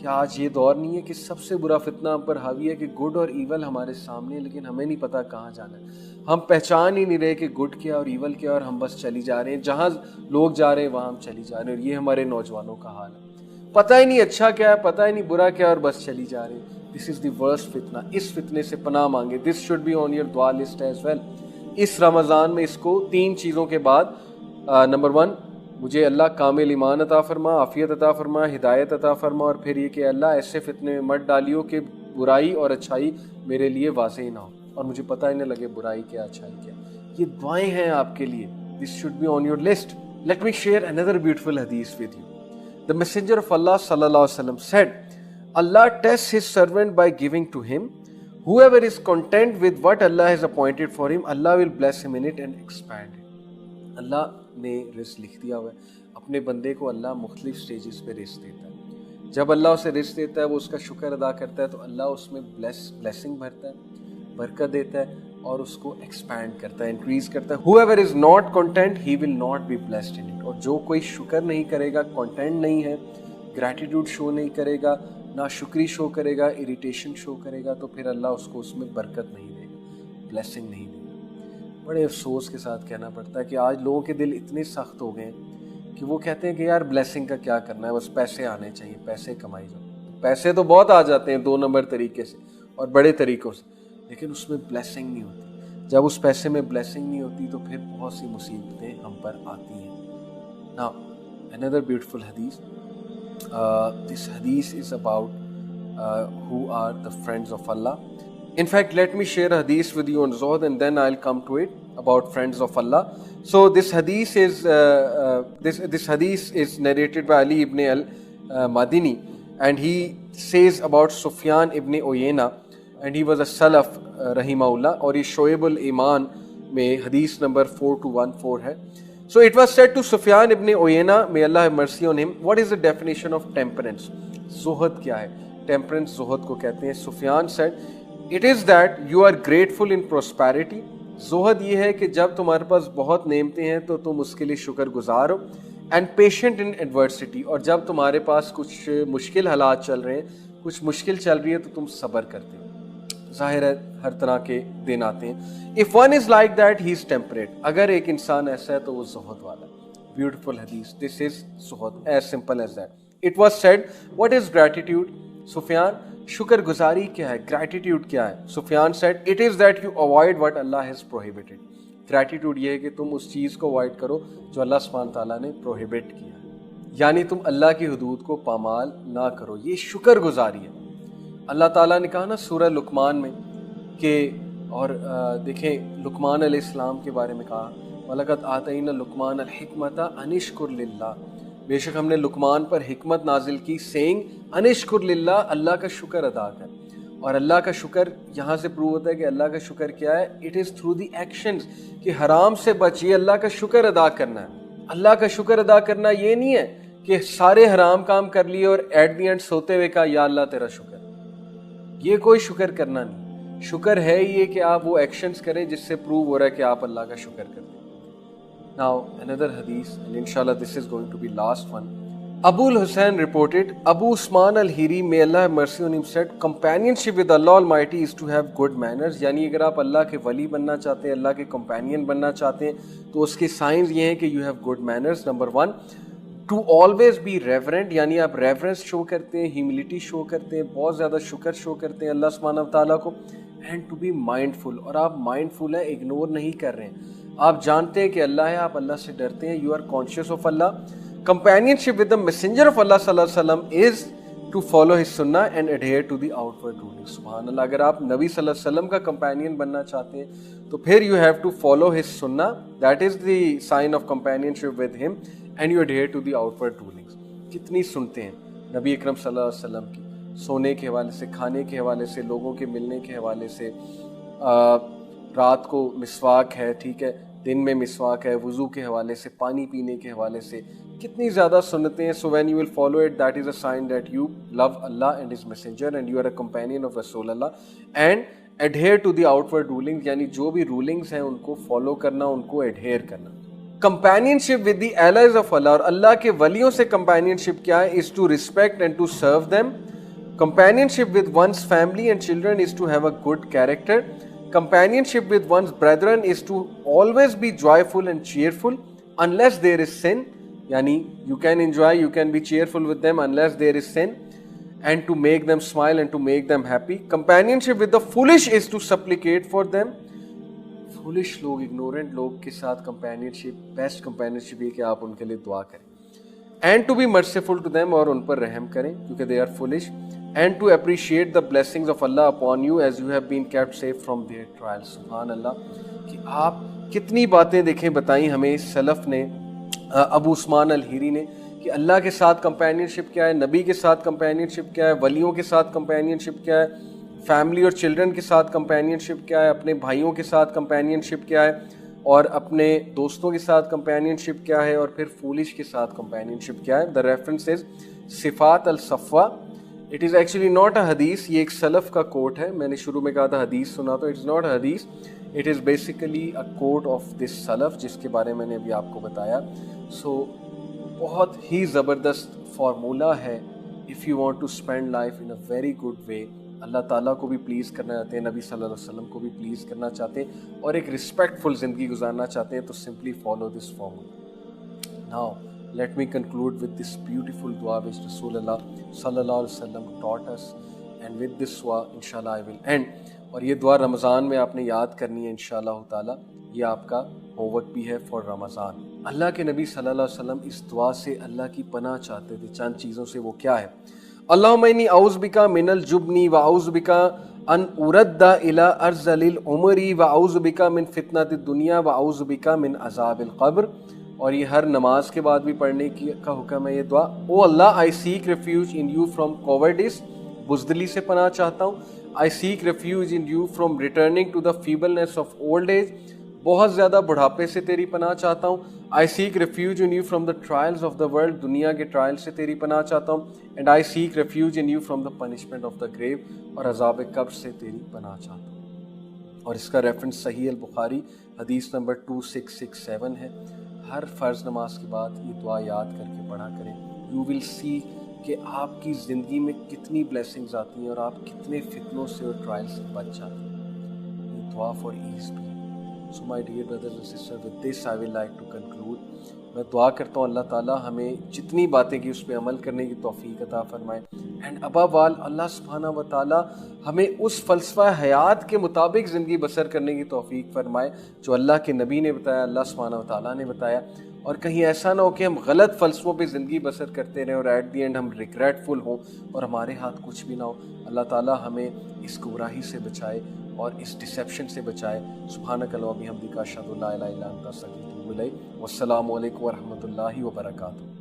کہ آج یہ دور نہیں ہے کہ سب سے برا فتنہ ہم پر حاوی ہے کہ گڈ اور ایول ہمارے سامنے ہے لیکن ہمیں نہیں پتا کہاں جانا ہے. ہم پہچان ہی نہیں رہے کہ گڈ کیا اور ایول کیا, اور ہم بس چلی جا رہے ہیں, جہاں لوگ جا رہے ہیں وہاں ہم چلی جا رہے ہیں. اور یہ ہمارے نوجوانوں کا حال ہے, پتہ ہی نہیں اچھا کیا ہے, پتہ ہی نہیں برا کیا ہے, اور بس چلی جا رہے ہیں. دس از دی ورسٹ فتنہ. اس فتنے سے پناہ مانگے. This should be on your دعا لسٹ ایز ویل. اس رمضان میں اس کو 3 چیزوں کے بعد, نمبر 1 مجھے اللہ کامل ایمان عطا فرما, عافیت عطا فرما, ہدایت عطا فرما, اور پھر یہ کہ اللہ ایسے فتنے میں مت ڈالیو کہ برائی اور اچھائی میرے لیے واضح نہ ہو اور مجھے پتہ ہی نہ لگے برائی کیا اچھائی کیا. یہ دعائیں ہیں آپ کے لیے. This should be on your list. Let me share another beautiful hadith with you. The messenger of Allah sallallahu alaihi wasallam said, Allah tests his servant by giving to him. Whoever is content with what Allah has appointed for him, Allah will bless him in it and expand it. اللہ نے رزق لکھ دیا ہوا ہے. اپنے بندے کو اللہ مختلف سٹیجز پہ رزق دیتا ہے. جب اللہ اسے رزق دیتا ہے وہ اس کا شکر ادا کرتا ہے تو اللہ اس میں بلیسنگ بھرتا ہے, برکت دیتا ہے اور اس کو ایکسپینڈ کرتا ہے, انکریز کرتا ہے. whoever is not content he will not be blessed in it. اور جو کوئی شکر نہیں کرے گا, کنٹینٹ نہیں ہے, گریٹیٹیوڈ شو نہیں کرے گا, ناشکری شو کرے گا, اریٹیشن شو کرے گا, تو پھر اللہ اس کو اس میں برکت نہیں دے گا, بلیسنگ نہیں دے گا. بڑے افسوس کے ساتھ کہنا پڑتا ہے کہ آج لوگوں کے دل اتنے سخت ہو گئے ہیں کہ وہ کہتے ہیں کہ یار بلیسنگ کا کیا کرنا ہے, بس پیسے آنے چاہیے, پیسے کمائی جاؤ. پیسے تو بہت آ جاتے ہیں 2 نمبر طریقے سے اور بڑے طریقوں سے, لیکن اس میں بلیسنگ نہیں ہوتی. جب اس پیسے میں بلیسنگ نہیں ہوتی تو پھر بہت سی مصیبتیں ہم پر آتی ہیں. Now, another beautiful hadith. This hadith is about who are the friends of Allah. In fact, let me share a hadith with you on Zuhd and then I'll come to it about friends of Allah. So this hadith is this hadith is narrated by Ali ibn al-Madini, and he says about Sufyan ibn Uyayna, and he was a Salaf rahimahullah, اور یہ شعب الایمان میں حدیث number 4214 ہے. So it was said to Sufyan ibn Uyayna, may Allah have mercy on him, what is the definition of temperance? زہد کیا ہے؟ temperance زہد کو کہتے ہیں. Sufyan said, it is that you are grateful in prosperity. زہد یہ ہے کہ جب تمہارے پاس بہت نعمتیں ہیں تو تم اس کے لیے شکر گزار ہو. and patient in adversity, اور جب تمہارے پاس کچھ مشکل حالات چل رہے ہیں, کچھ مشکل چل رہی ہے تو تم صبر کرتے ہو. ظاہر ہے ہر طرح کے دن آتے ہیں. if one is like that he is temperate. اگر ایک انسان ایسا ہے تو وہ زہد والا ہے. beautiful hadith. this is Zuhd, as simple as that. it was said, what is gratitude? سفیان, شکر گزاری کیا ہے, گریٹیٹیوڈ کیا ہے؟ سفیان said, it is that you avoid what Allah has prohibited. Gratitude یہ ہے کہ تم اس چیز کو اوائڈ کرو جو اللہ سبحانہ تعالیٰ نے پروہیبٹ کیا ہے, یعنی تم اللہ کی حدود کو پامال نہ کرو. یہ شکر گزاری ہے. اللہ تعالیٰ نے کہا نا سورہ لقمان میں کہ, اور دیکھیں لقمان علیہ السلام کے بارے میں کہا, وَلَقَدْ آتَيْنَا لُقْمَانَ الْحِكْمَةَ أَنِ اشْكُرْ لِلَّهِ, بے شک ہم نے لقمان پر حکمت نازل کی, سینگ ان اشکر للہ, اللہ کا شکر ادا کر. اور اللہ کا شکر یہاں سے پروو ہوتا ہے کہ اللہ کا شکر کیا ہے, it is through the actions, کہ حرام سے بچیے, اللہ کا شکر ادا کرنا ہے. اللہ کا شکر ادا کرنا یہ نہیں ہے کہ سارے حرام کام کر لیے اور ایٹ دی اینڈ سوتے ہوئے کہا یا اللہ تیرا شکر. یہ کوئی شکر کرنا نہیں. شکر ہے یہ کہ آپ وہ ایکشنز کریں جس سے پروو ہو رہا ہے کہ آپ اللہ کا شکر کرتے ہیں. Now another hadith, and inshallah this is going to be last one. Abu al-Hussein reported, Abu Usman al-Hiri, may Allah have mercy on him, said, companionship with Allah Almighty is to have good manners. یعنی اگر آپ اللہ کے ولی بننا چاہتے ہیں, اللہ کے companion بننا چاہتے ہیں, تو اس کے سائنز یہ ہیں کہ you have good manners. Number 1, to always be reverent, یعنی آپ ریورنس شو کرتے ہیں, ہیوملٹی شو کرتے ہیں, بہت زیادہ شکر شو کرتے ہیں اللہ سبحانہ وتعالیٰ کو. اینڈ ٹو بی مائنڈفل, اور آپ مائنڈفل ہیں, اگنور نہیں کر رہے ہیں, آپ جانتے ہیں کہ اللہ ہے, آپ اللہ سے ڈرتے ہیں, you are conscious of Allah. Companionship with the messenger of Allah صلی اللہ علیہ وسلم از ٹو فالو ہز سنہ and adhere to the outward ruling. سبحان اللہ, اگر آپ نبی صلی اللہ علیہ وسلم کا کمپینین بننا چاہتے ہیں تو پھر you have to follow his سنہ, that is the sign of companionship with him, and you adhere to the outward rulings. کتنی سنتے ہیں نبی اکرم صلی اللہ علیہ وسلم کی, سونے کے حوالے سے, کھانے کے حوالے سے, لوگوں کے ملنے کے حوالے سے, رات کو مسواک ہے, ٹھیک ہے, دن میں مسواک ہے, وضو کے حوالے سے, پانی پینے کے حوالے سے, کتنی زیادہ سنتیں ہیں. So when you will follow it, that is a sign that you love Allah and his messenger and you are a companion of رسول اللہ. And adhere to the outward ruling, یعنی جو بھی رولنگس ہیں ان کو فالو کرنا, ان کو adhere کرنا. Companionship with the allies of Allah, اور اللہ کے ولیوں سے companionship کیا ہے, is to respect and to serve them. Companionship with one's family and children is to have a good character. Companionship with one's brethren is to always be joyful and cheerful unless there is sin. Yani you can enjoy, you can be cheerful with them unless there is sin, and to make them smile and to make them happy. Companionship with the foolish is to supplicate for them. Foolish لوگ, ignorant لوگ کے ساتھ کمپینینشپ, best کمپینینشپ یہ کہ آپ ان کے لیے دعا کریں. And to be merciful to them, اور ان پر رحم کریں کیونکہ they are foolish. And to appreciate the blessings of Allah upon you as you have been kept safe from their trial. سبحان اللہ, کہ آپ کتنی باتیں دیکھیں بتائیں ہمیں سلف نے, ابو عثمان الہیری نے, کہ اللہ کے ساتھ کمپینینشپ کیا ہے, نبی کے ساتھ کمپینینشپ کیا ہے, ولیوں کے ساتھ کمپینینشپ کیا ہے, فیملی اور چلڈرن کے ساتھ کمپینینشپ کیا ہے, اپنے بھائیوں کے ساتھ کمپینینشپ کیا ہے, اور اپنے دوستوں کے ساتھ کمپینینشپ کیا ہے, اور پھر فولش کے ساتھ کمپینینشپ کیا ہے. دا ریفرنس از صفات الصفوہ. It is actually not a حدیث, یہ ایک سلف کا کوٹ ہے. میں نے شروع میں کہا تھا حدیث سنا, تو اٹ از ناٹ اے حدیث, it is basically a quote of this self جس کے بارے میں نے ابھی آپ کو بتایا. سو بہت ہی زبردست فارمولہ ہے if you want to spend life in a very good way. اللہ تعالیٰ کو بھی پلیز کرنا چاہتے ہیں, نبی صلی اللہ علیہ وسلم کو بھی پلیز کرنا چاہتے ہیں, اور ایک رسپیکٹفل زندگی گزارنا چاہتے ہیں, تو simply follow this formula. Now let me conclude with this beautiful دعا وچ رسول اللہ صلی اللہ علیہ وسلم ٹاٹ اس, اینڈ ود دس دعا انشاءاللہ آئی ول اینڈ. اور یہ دعا رمضان میں آپ نے یاد کرنی ہے انشاءاللہ تعالیٰ, یہ آپ کا ہوم ورک بھی ہے فار رمضان. اللہ کے نبی صلی اللہ علیہ وسلم اس دعا سے اللہ کی پناہ چاہتے تھے. چند چیزوں سے, وہ کیا ہے؟ اللہم انی اعوذ بکا من الجبن واعوذ بکا ان ارد الی ارذل العمر واعوذ بکا من فتنۃ الدنیا واعوذ بکا من عذاب القبر. اور یہ ہر نماز کے بعد بھی پڑھنے کا حکم ہے یہ دعا. Oh Allah, I seek refuge in you from cowards, بزدلی سے پناہ چاہتا ہوں. I seek refuge in you from returning to the feebleness of old age, بہت زیادہ بڑھاپے سے تیری پناہ چاہتا ہوں. I seek refuge in you from the trials of the world, دنیا کے ٹرائل سے تیری پناہ چاہتا ہوں. And I seek refuge in you from the punishment of the گریو, اور عذاب قبر سے تیری پناہ چاہتا ہوں. اور اس کا ریفرنس صحیح البخاری حدیث نمبر 2667 ہے. ہر فرض نماز کے بعد یہ دعا یاد کر کے پڑھا کریں. یو ول سی کہ آپ کی زندگی میں کتنی بلیسنگز آتی ہیں اور آپ کتنے فتنوں سے اور ٹرائل سے بچ جاتے ہیں. یہ دعا فار ایز بھی. So my dear brothers and sisters, with this I will like to conclude. میں دعا کرتا ہوں اللہ تعالیٰ ہمیں جتنی باتیں کی اس پہ عمل کرنے کی توفیق عطا فرمائے, اینڈ above all اللہ سبحانہ و تعالیٰ ہمیں اس فلسفہ حیات کے مطابق زندگی بسر کرنے کی توفیق فرمائے جو اللہ کے نبی نے بتایا, اللہ سبحانہ و تعالیٰ نے بتایا. اور کہیں ایسا نہ ہو کہ ہم غلط فلسفوں پہ زندگی بسر کرتے رہیں اور ایٹ دی اینڈ ہم ریگریٹفل ہوں اور ہمارے ہاتھ کچھ بھی نہ ہو. اللہ تعالیٰ ہمیں اس گمراہی سے بچائے اور اس ڈسیپشن سے بچائے. سبحانک اللہم و بحمدک اشہد ان لا الہ الا انت استغفرک و اتوب الیک. والسلام علیکم ورحمۃ اللہ وبرکاتہ.